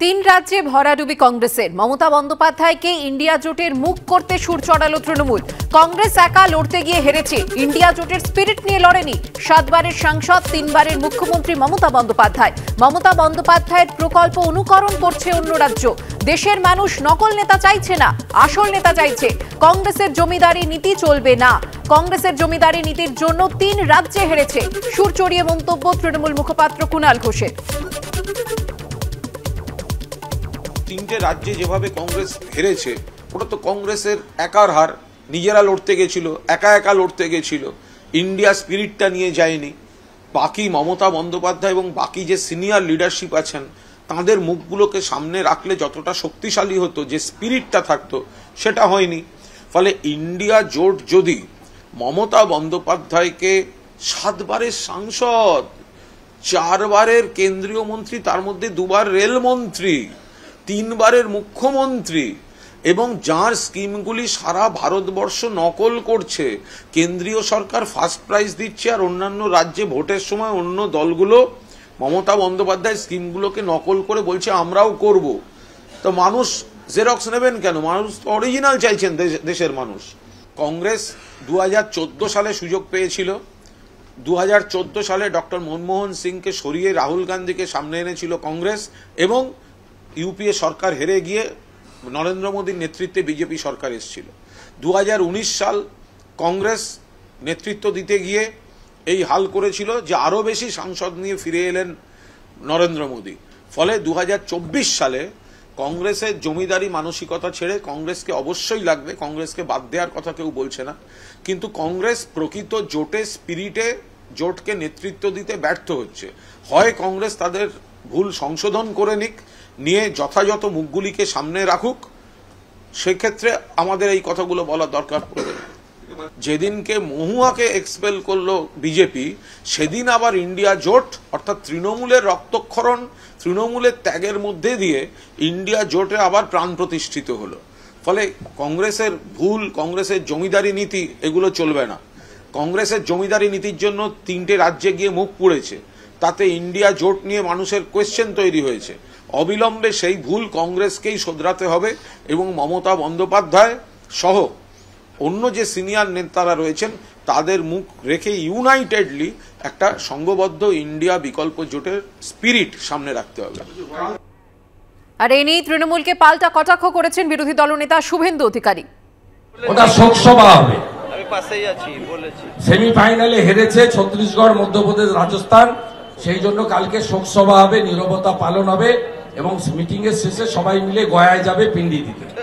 তিন রাজ্যে ভরাডুবি কংগ্রেসের। মমতা বন্দ্যোপাধ্যায়কে ইন্ডিয়া জোটের মুখ করতে সুর চড়ালো তৃণমূল। কংগ্রেস একা লড়তে গিয়ে হেরেছে, ইন্ডিয়া জোটের স্পিরিট নিয়ে লড়েনি। 7 বারের সাংসদ, 3 বারের মুখ্যমন্ত্রী মমতা বন্দ্যোপাধ্যায়। মমতা বন্দ্যোপাধ্যায়ের প্রকল্প অনুকরণ করছে অন্য রাজ্য। দেশের মানুষ নকল নেতা চাইছে না, আসল নেতা চাইছে। কংগ্রেসের জমিদারি নীতি চলবে না। কংগ্রেসের জমিদারি নীতির জন্য 3 রাজ্যে হেরেছে। সুর চড়িয়ে মন্তব্য তৃণমূল মুখপাত্র কুণাল ঘোষের। তিনটে রাজ্যে যেভাবে কংগ্রেস হেরেছে, ওটা তো কংগ্রেসের একার হার। নিজেরা লড়তে গেছিল, একা একা লড়তে গেছিল, ইন্ডিয়া স্পিরিটটা নিয়ে যায়নি। বাকি মমতা বন্দ্যোপাধ্যায় এবং বাকি যে সিনিয়র লিডারশিপ আছেন, তাদের মুখগুলোকে সামনে রাখলে যতটা শক্তিশালী হতো, যে স্পিরিটটা থাকতো, সেটা হয়নি। ফলে ইন্ডিয়া জোট যদি মমতা বন্দ্যোপাধ্যায়কে 7 বারের সাংসদ, 4 বারের কেন্দ্রীয় মন্ত্রী, তার মধ্যে 2 বার রেলমন্ত্রী, 3 বারের মুখ্যমন্ত্রী, এবং যার স্কিমগুলি সারা ভারতবর্ষ নকল করছে, কেন্দ্রীয় সরকার ফার্স্ট প্রাইজ দিচ্ছে, আর অন্যান্য রাজ্যে ভোটের সময় অন্য দলগুলো মমতা বন্দ্যোপাধ্যায় স্কিমগুলোকে নকল করে বলছে আমরাও করব, তো মানুষ জেরক্স নেবেন কেন? মানুষ তো অরিজিনাল চাইছেন, দেশের মানুষ। কংগ্রেস 2014 সালে সুযোগ পেয়েছিল। 2014 সালে ডক্টর মনমোহন সিংকে সরিয়ে রাহুল গান্ধীকে সামনে এনেছিল কংগ্রেস, এবং ইউপিএ সরকার হেরে গিয়ে নরেন্দ্র মোদীর নেতৃত্বে বিজেপি সরকার এসেছিল। 2019 সাল কংগ্রেস নেতৃত্ব দিতে গিয়ে এই হাল করেছিল যে আরও বেশি সাংসদ নিয়ে ফিরে এলেন নরেন্দ্র মোদী। ফলে 2024 সালে কংগ্রেসের জমিদারি মানসিকতা ছেড়ে, কংগ্রেসকে অবশ্যই লাগবে, কংগ্রেসকে বাদ দেওয়ার কথা কেউ বলছে না, কিন্তু কংগ্রেস প্রকৃত জোটে স্পিরিটে জোটকে নেতৃত্ব দিতে ব্যর্থ হচ্ছে। হয় কংগ্রেস তাদের ভুল সংশোধন করে নিক, নিয়ে যথাযথ মুখগুলিকে সামনে রাখুক, সেক্ষেত্রে আমাদের এই কথাগুলো বলার দরকার পড়বে না। যেদিনকে মহুয়াকে এক্সপেল করলো বিজেপি, সেদিন আবার ইন্ডিয়া জোট, অর্থাৎ তৃণমূলের রক্তক্ষরণ, তৃণমূলের ত্যাগের মধ্যে দিয়ে ইন্ডিয়া জোটে আবার প্রাণ প্রতিষ্ঠিত হলো। ফলে কংগ্রেসের ভুল, কংগ্রেসের জমিদারি নীতি, এগুলো চলবে না। কংগ্রেসের জমিদারি নীতির জন্য 3টে রাজ্যে গিয়ে মুখ পুড়েছে, তাতে ইন্ডিয়া জোট নিয়ে মানুষের কোয়েশ্চেন তৈরি হয়েছে। অবিলম্বে সেই ভুল কংগ্রেসকেই শোধরাতে হবে, এবং মমতা বন্দ্যোপাধ্যায় সহ অন্য যে সিনিয়র নেতারা রয়েছেন, তাদের মুখ রেখে ইউনাইটেডলি একটা সংঘবদ্ধ ইন্ডিয়া বিকল্প জোটের স্পিরিট সামনে রাখতে হবে। আর এই নিয়ে তৃণমূলকে পাল্টা কটাক্ষ করেছেন বিরোধী দলনেতা শুভেন্দু অধিকারী। ওটা শোকসভা হবে, আমি পাশেই আছি বলেছি। সেমিফাইনালে হেরেছে ছত্তিশগড়, মধ্যপ্রদেশ, রাজস্থান, সেই জন্য কালকে শোকসভা হবে, নীরবতা পালন হবে, এবং মিটিং এর শেষে সবাই মিলে গয়ায় যাবে পিন্ডি দিতে।